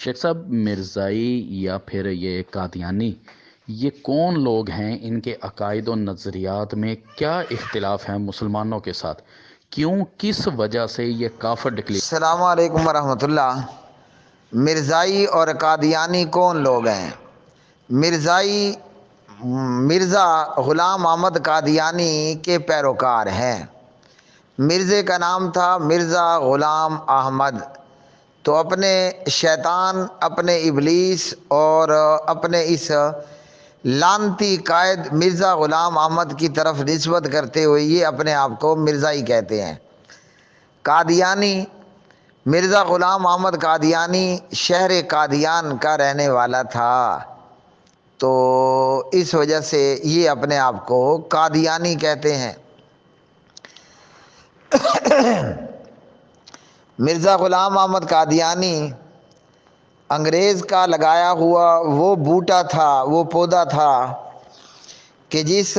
شیخ صاحب، مرزائی یا پھر یہ قادیانی، یہ کون لوگ ہیں؟ ان کے عقائد و نظریات میں کیا اختلاف ہیں مسلمانوں کے ساتھ؟ کیوں، کس وجہ سے یہ کافر ڈکلیئر؟ السلام علیکم ورحمۃ اللہ۔ مرزائی اور قادیانی کون لوگ ہیں؟ مرزائی مرزا غلام احمد قادیانی کے پیروکار ہیں۔ مرزے کا نام تھا مرزا غلام احمد، تو اپنے شیطان، اپنے ابلیس اور اپنے اس لعنتی قائد مرزا غلام احمد کی طرف نسبت کرتے ہوئے یہ اپنے آپ کو مرزائی کہتے ہیں۔ قادیانی، مرزا غلام احمد قادیانی شہر قادیان کا رہنے والا تھا، تو اس وجہ سے یہ اپنے آپ کو قادیانی کہتے ہیں۔ مرزا غلام احمد قادیانی انگریز کا لگایا ہوا وہ بوٹا تھا، وہ پودا تھا کہ جس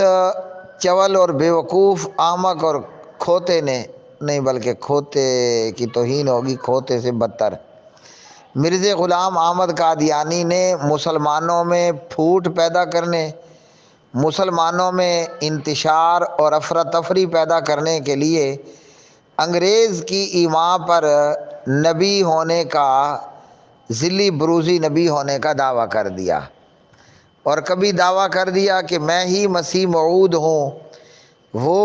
چول اور بیوقوف، احمق اور کھوتے نے، نہیں بلکہ کھوتے کی توہین ہوگی، کھوتے سے بدتر، مرزا غلام احمد قادیانی نے مسلمانوں میں پھوٹ پیدا کرنے، مسلمانوں میں انتشار اور افراتفری پیدا کرنے کے لیے انگریز کی ایما پر نبی ہونے کا، ذلی بروزی نبی ہونے کا دعویٰ کر دیا، اور کبھی دعویٰ کر دیا کہ میں ہی مسیح موعود ہوں، وہ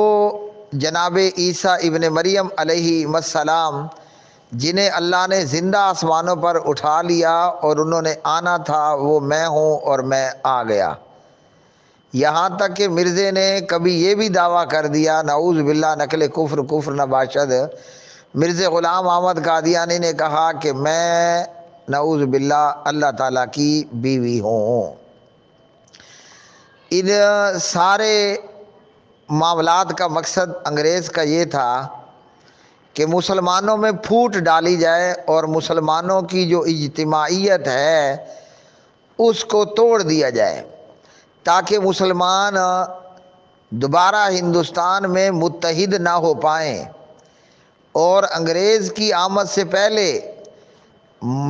جناب عیسیٰ ابن مریم علیہ السلام جنہیں اللہ نے زندہ آسمانوں پر اٹھا لیا اور انہوں نے آنا تھا، وہ میں ہوں اور میں آ گیا۔ یہاں تک کہ مرزے نے کبھی یہ بھی دعویٰ کر دیا، نعوذ باللہ، نقل کفر، کفر نباشد، مرزا غلام احمد قادیانی نے کہا کہ میں نعوذ باللہ اللہ تعالیٰ کی بیوی ہوں۔ ان سارے معاملات کا مقصد انگریز کا یہ تھا کہ مسلمانوں میں پھوٹ ڈالی جائے اور مسلمانوں کی جو اجتماعیت ہے اس کو توڑ دیا جائے، تاکہ مسلمان دوبارہ ہندوستان میں متحد نہ ہو پائیں، اور انگریز کی آمد سے پہلے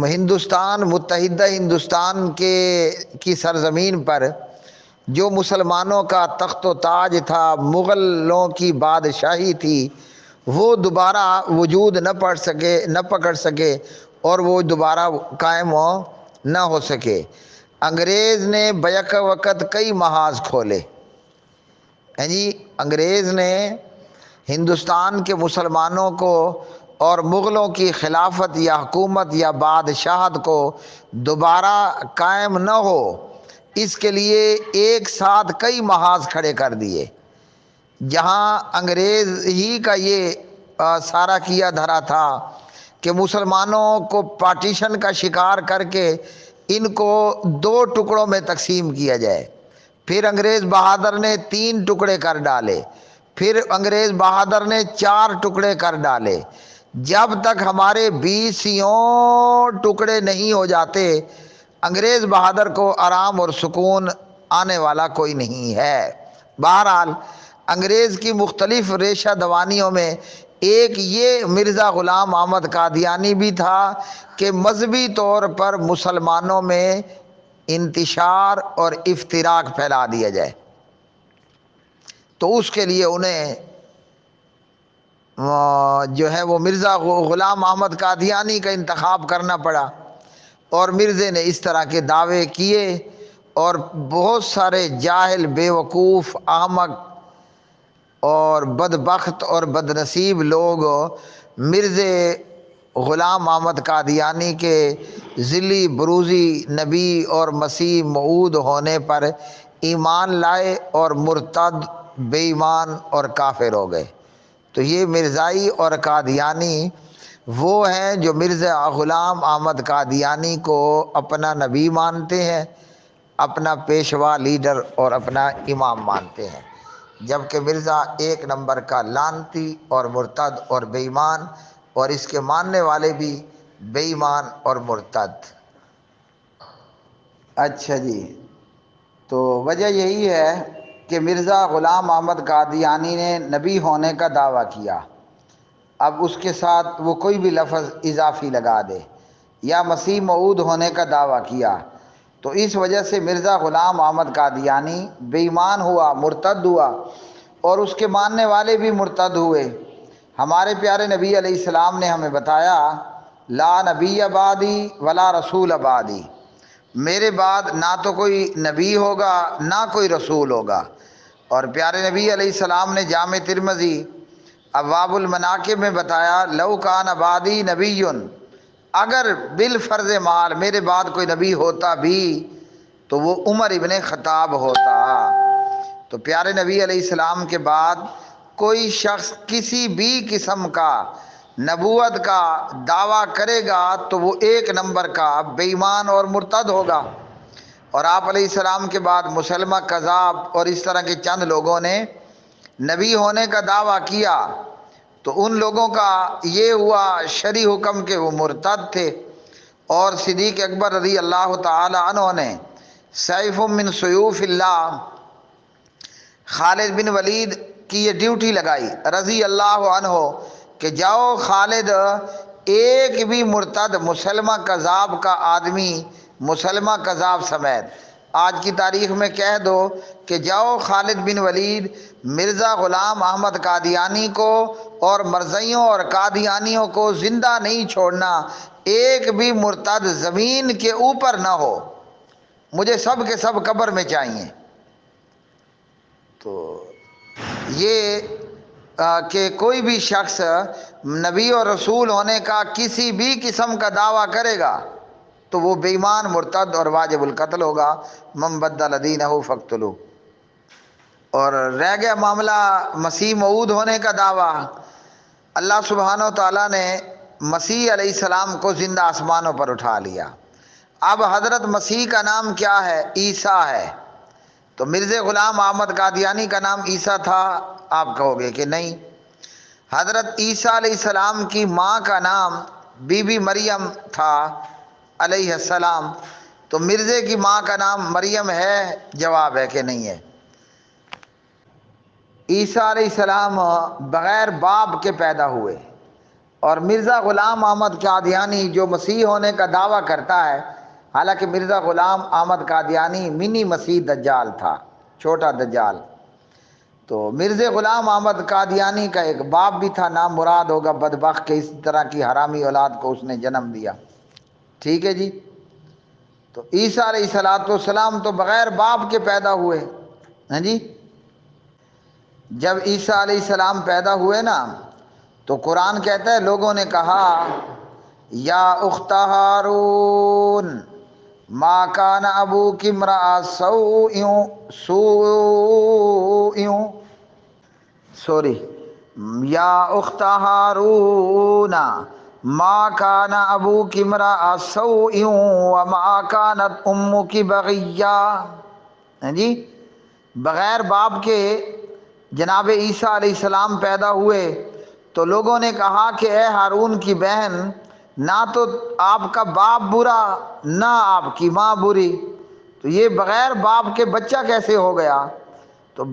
ہندوستان، متحدہ ہندوستان کی سرزمین پر جو مسلمانوں کا تخت و تاج تھا، مغلوں کی بادشاہی تھی، وہ دوبارہ وجود نہ پکڑ سکے اور وہ دوبارہ قائم نہ ہو سکے۔ انگریز نے بیک وقت کئی محاذ کھولے، انگریز نے ہندوستان کے مسلمانوں کو اور مغلوں کی خلافت یا حکومت یا بادشاہت کو دوبارہ قائم نہ ہو، اس کے لیے ایک ساتھ کئی محاذ کھڑے کر دیے۔ جہاں انگریز ہی کا یہ سارا کیا دھرا تھا کہ مسلمانوں کو پارٹیشن کا شکار کر کے ان کو دو ٹکڑوں میں تقسیم کیا جائے، پھر انگریز بہادر نے 3 ٹکڑے کر ڈالے، پھر انگریز بہادر نے 4 ٹکڑے کر ڈالے، جب تک ہمارے 20 ٹکڑے نہیں ہو جاتے انگریز بہادر کو آرام اور سکون آنے والا کوئی نہیں ہے۔ بہرحال انگریز کی مختلف ریشہ دوانیوں میں ایک یہ مرزا غلام احمد قادیانی بھی تھا کہ مذہبی طور پر مسلمانوں میں انتشار اور افتراق پھیلا دیا جائے، تو اس کے لیے انہیں جو ہے وہ مرزا غلام احمد قادیانی کا انتخاب کرنا پڑا، اور مرزے نے اس طرح کے دعوے کیے، اور بہت سارے جاہل، بیوقوف، احمق اور بدبخت اور بدنصیب لوگ مرزا غلام احمد قادیانی کے ذلی بروزی نبی اور مسیح موعود ہونے پر ایمان لائے اور مرتد، بے ایمان اور کافر ہو گئے۔ تو یہ مرزائی اور قادیانی وہ ہیں جو مرزا غلام احمد قادیانی کو اپنا نبی مانتے ہیں، اپنا پیشوا لیڈر اور اپنا امام مانتے ہیں، جبکہ مرزا 1 نمبر کا لعنتی اور مرتد اور بے ایمان، اور اس کے ماننے والے بھی بے ایمان اور مرتد۔ اچھا جی، تو وجہ یہی ہے کہ مرزا غلام احمد قادیانی نے نبی ہونے کا دعویٰ کیا، اب اس کے ساتھ وہ کوئی بھی لفظ اضافی لگا دے، یا مسیح موعود ہونے کا دعویٰ کیا، تو اس وجہ سے مرزا غلام احمد قادیانی بے ایمان ہوا، مرتد ہوا، اور اس کے ماننے والے بھی مرتد ہوئے۔ ہمارے پیارے نبی علیہ السلام نے ہمیں بتایا لا نبی بعدی ولا رسول بعدی، میرے بعد نہ تو کوئی نبی ہوگا نہ کوئی رسول ہوگا۔ اور پیارے نبی علیہ السلام نے جامع ترمذی ابواب المناقب میں بتایا لو کان بعدی نبی، اگر بالفرض مال میرے بعد کوئی نبی ہوتا بھی تو وہ عمر ابن خطاب ہوتا۔ تو پیارے نبی علیہ السلام کے بعد کوئی شخص کسی بھی قسم کا نبوت کا دعویٰ کرے گا تو وہ ایک نمبر کا بے ایمان اور مرتد ہوگا۔ اور آپ علیہ السلام کے بعد مسلمہ کذاب اور اس طرح کے چند لوگوں نے نبی ہونے کا دعویٰ کیا، تو ان لوگوں کا یہ ہوا شرعی حکم کہ وہ مرتد تھے۔ اور صدیق اکبر رضی اللہ تعالی عنہ نے سیف من سیوف اللہ، خالد بن ولید کی یہ ڈیوٹی لگائی رضی اللہ عنہ کہ جاؤ خالد، ایک بھی مرتد مسلمہ کذاب کا آدمی، مسلمہ کذاب سمیت آج کی تاریخ میں کہہ دو کہ جاؤ خالد بن ولید، مرزا غلام احمد قادیانی کو اور مرزائیوں اور قادیانیوں کو زندہ نہیں چھوڑنا، ایک بھی مرتد زمین کے اوپر نہ ہو، مجھے سب کے سب قبر میں چاہیے۔ تو یہ کہ کوئی بھی شخص نبی اور رسول ہونے کا کسی بھی قسم کا دعویٰ کرے گا تو وہ بے ایمان، مرتد اور واجب القتل ہوگا۔ من بدل دینہ فاقتلوہ۔ اور رہ گیا معاملہ مسیح موعود ہونے کا دعویٰ، اللہ سبحانہ و تعالیٰ نے مسیح علیہ السلام کو زندہ آسمانوں پر اٹھا لیا۔ اب حضرت مسیح کا نام کیا ہے؟ عیسیٰ ہے۔ تو مرزا غلام احمد قادیانی کا نام عیسیٰ تھا؟ آپ کہو گے کہ نہیں۔ حضرت عیسیٰ علیہ السلام کی ماں کا نام بی بی مریم تھا علیہ السلام، تو مرزے کی ماں کا نام مریم ہے؟ جواب ہے کہ نہیں ہے۔ عیسیٰ علیہ السلام بغیر باپ کے پیدا ہوئے، اور مرزا غلام احمد قادیانی جو مسیح ہونے کا دعویٰ کرتا ہے، حالانکہ مرزا غلام احمد قادیانی منی مسیح دجال تھا، چھوٹا دجال۔ تو مرزا غلام احمد قادیانی کا ایک باپ بھی تھا، نام مراد ہوگا بدبخت، کہ اس طرح کی حرامی اولاد کو اس نے جنم دیا۔ ٹھیک ہے جی۔ تو عیسیٰ علیہ السلام تو بغیر باپ کے پیدا ہوئے ہیں جی۔ جب عیسیٰ علیہ السلام پیدا ہوئے نا، تو قرآن کہتا ہے لوگوں نے کہا یا اخت ہارون ما کان ابوک امرأ سوء یا اخت ہارون ما کان ابوک امرأ سوء وما کانت امک بغیہ۔ جی، بغیر باپ کے جناب عیسیٰ علیہ السلام پیدا ہوئے، تو لوگوں نے کہا کہ اے ہارون کی بہن، نہ تو آپ کا باپ برا نہ آپ کی ماں بری، تو یہ بغیر باپ کے بچہ کیسے ہو گیا؟ تو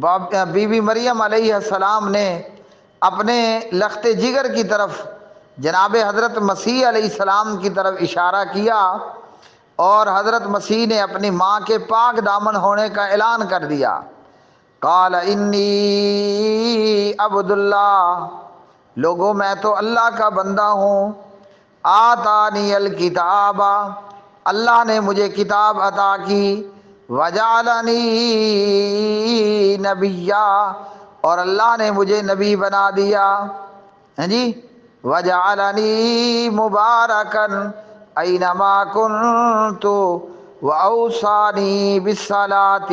بی بی مریم علیہ السلام نے اپنے لخت جگر کی طرف جناب حضرت مسیح علیہ السلام کی طرف اشارہ کیا، اور حضرت مسیح نے اپنی ماں کے پاک دامن ہونے کا اعلان کر دیا۔ قال انی عبد اللہ، لوگوں میں تو اللہ کا بندہ ہوں، آتانی الکتاب، اللہ نے مجھے کتاب عطا کی، وجعلنی نبیا، اور اللہ نے مجھے نبی بنا دیا، ہیں جی، وجعلنی مبارکا اینما کنت واوصانی بالصلاۃ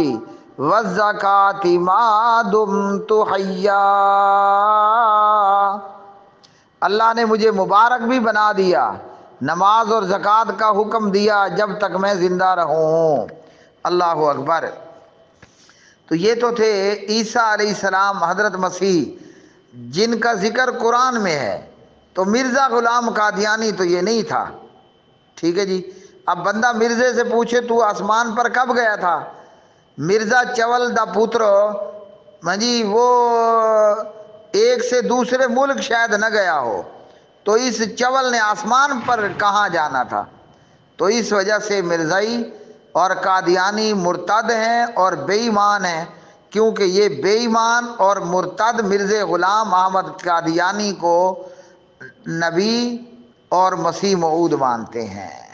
والزکاۃ ما دمت حیا، اللہ نے مجھے مبارک بھی بنا دیا، نماز اور زکوٰۃ کا حکم دیا جب تک میں زندہ رہوں۔ اللہ اکبر۔ تو یہ تو تھے عیسیٰ علیہ السلام، حضرت مسیح، جن کا ذکر قرآن میں ہے۔ تو مرزا غلام قادیانی تو یہ نہیں تھا۔ ٹھیک ہے جی۔ اب بندہ مرزے سے پوچھے تو آسمان پر کب گیا تھا؟ مرزا چول دا پترو، جی، وہ ایک سے دوسرے ملک شاید نہ گیا ہو، تو اس چول نے آسمان پر کہاں جانا تھا؟ تو اس وجہ سے مرزائی اور قادیانی مرتد ہیں اور بے ایمان ہیں، کیونکہ یہ بے ایمان اور مرتد مرزا غلام احمد قادیانی کو نبی اور مسیح موعود مانتے ہیں۔